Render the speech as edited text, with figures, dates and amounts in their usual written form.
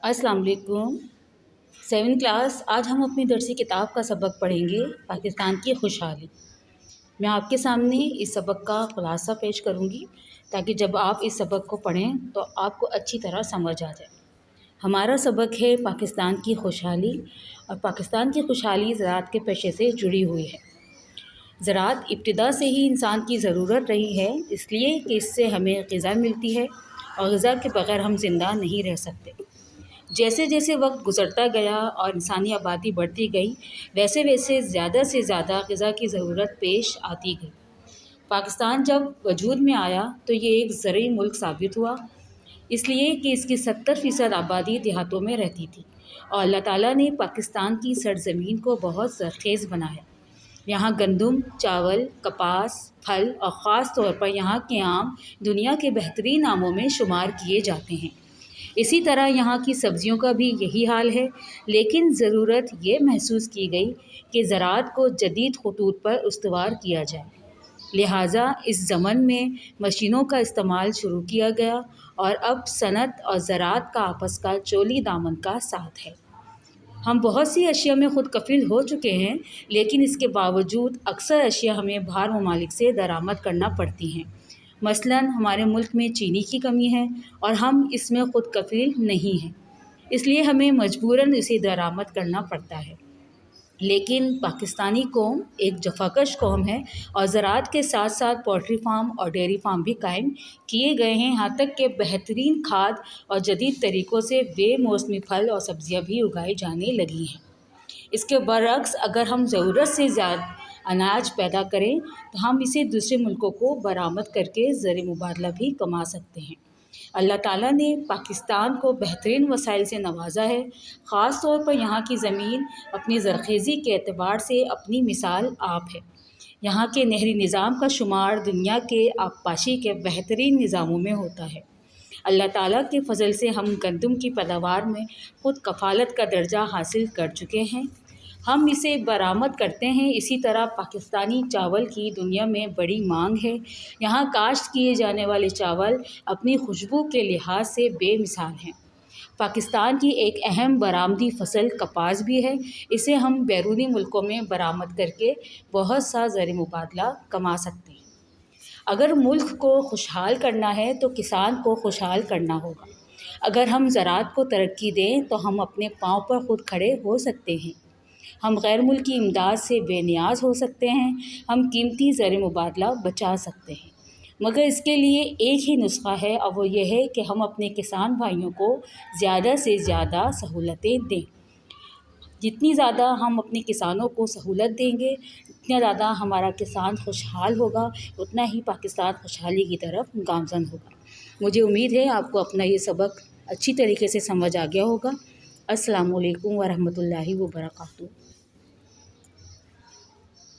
अस्सलाम वालेकुम। 7वीं क्लास। आज हम अपनी दरसी किताब का सबक पढ़ेंगे, पाकिस्तान की खुशहाली। मैं आपके सामने इस सबक का खुलासा पेश करूंगी ताकि जब आप इस सबक को पढ़ें तो आपको अच्छी तरह समझ आ जाए। हमारा सबक है पाकिस्तान की खुशहाली, और पाकिस्तान की खुशहाली ज़राअत के पेशे से जुड़ी हुई है। ज़राअत इब्तिदा से ही इंसान की ज़रूरत रही है, इसलिए कि इससे हमें ग़िज़ा मिलती है और ग़िज़ा के बग़ैर हम ज़िंदा नहीं रह सकते। जैसे जैसे वक्त गुज़रता गया और इंसानी आबादी बढ़ती गई, वैसे वैसे ज़्यादा से ज़्यादा ग़िज़ा की ज़रूरत पेश आती गई। पाकिस्तान जब वजूद में आया तो ये एक ज़रई मुल्क साबित हुआ, इसलिए कि इसकी 70% आबादी देहातों में रहती थी और अल्लाह ताला ने पाकिस्तान की सरज़मीन को बहुत ज़रख़ेज़ बनाया। यहाँ गंदम, चावल, कपास, फल और ख़ास तौर पर यहाँ के आम दुनिया के बेहतरीन आमों में शुमार किए जाते हैं। इसी तरह यहाँ की सब्ज़ियों का भी यही हाल है, लेकिन ज़रूरत ये महसूस की गई कि ज़राअत को जदीद खतूत पर उस्तवार किया जाए। लिहाजा इस ज़मन में मशीनों का इस्तेमाल शुरू किया गया और अब सनत और ज़राअत का आपस का चोली दामन का साथ है। हम बहुत सी अशिया में ख़ुद कफ़ील हो चुके हैं, लेकिन इसके बावजूद अक्सर अशिया हमें बाहर ममालिक से दरामद करना पड़ती हैं। मसलन हमारे मुल्क में चीनी की कमी है और हम इसमें ख़ुद कफ़ील नहीं हैं, इसलिए हमें मजबूरन इसे दरामद करना पड़ता है। लेकिन पाकिस्तानी कौम एक जफाकश कौम है और ज़राअत के साथ साथ पोल्ट्री फार्म और डेयरी फार्म भी कायम किए गए हैं। यहाँ तक कि बेहतरीन खाद और जदीद तरीक़ों से बेमौसमी फल और सब्ज़ियाँ भी उगाई जाने लगी हैं। इसके बरअक्स अगर हम ज़रूरत से ज़्यादा अनाज पैदा करें तो हम इसे दूसरे मुल्कों को बरामद करके ज़र मुबादला भी कमा सकते हैं। अल्लाह ताला ने पाकिस्तान को बेहतरीन वसाइल से नवाजा है। ख़ास तौर पर यहाँ की ज़मीन अपनी ज़रख़ेज़ी के एतबार से अपनी मिसाल आप है। यहाँ के नहरी निज़ाम का शुमार दुनिया के आबपाशी के बेहतरीन निज़ामों में होता है। अल्लाह ताला के फ़ज़ल से हम गंदम की पैदावार में ख़ुद कफ़ालत का दर्जा हासिल कर चुके हैं। हम इसे बरामद करते हैं। इसी तरह पाकिस्तानी चावल की दुनिया में बड़ी मांग है। यहाँ काश्त किए जाने वाले चावल अपनी खुशबू के लिहाज से बेमिसाल हैं। पाकिस्तान की एक अहम बरामदी फसल कपास भी है। इसे हम बैरूनी मुल्कों में बरामद करके बहुत सा ज़र मुबादला कमा सकते हैं। अगर मुल्क को खुशहाल करना है तो किसान को खुशहाल करना होगा। अगर हम ज़राअत को तरक्की दें तो हम अपने पाँव पर ख़ुद खड़े हो सकते हैं। हम गैर मुल्की इमदाद से बेनियाज हो सकते हैं। हम कीमती ज़र मुबादला बचा सकते हैं, मगर इसके लिए एक ही नुस्खा है और वो ये है कि हम अपने किसान भाइयों को ज़्यादा से ज़्यादा सहूलतें दें। जितनी ज़्यादा हम अपने किसानों को सहूलत देंगे, उतना ज़्यादा हमारा किसान खुशहाल होगा, उतना ही पाकिस्तान खुशहाली की तरफ गामज़न होगा। मुझे उम्मीद है आपको अपना ये सबक अच्छी तरीके से समझ आ गया होगा। अस्सलामु अलैकुम व रहमतुल्लाहि व बरकातहू।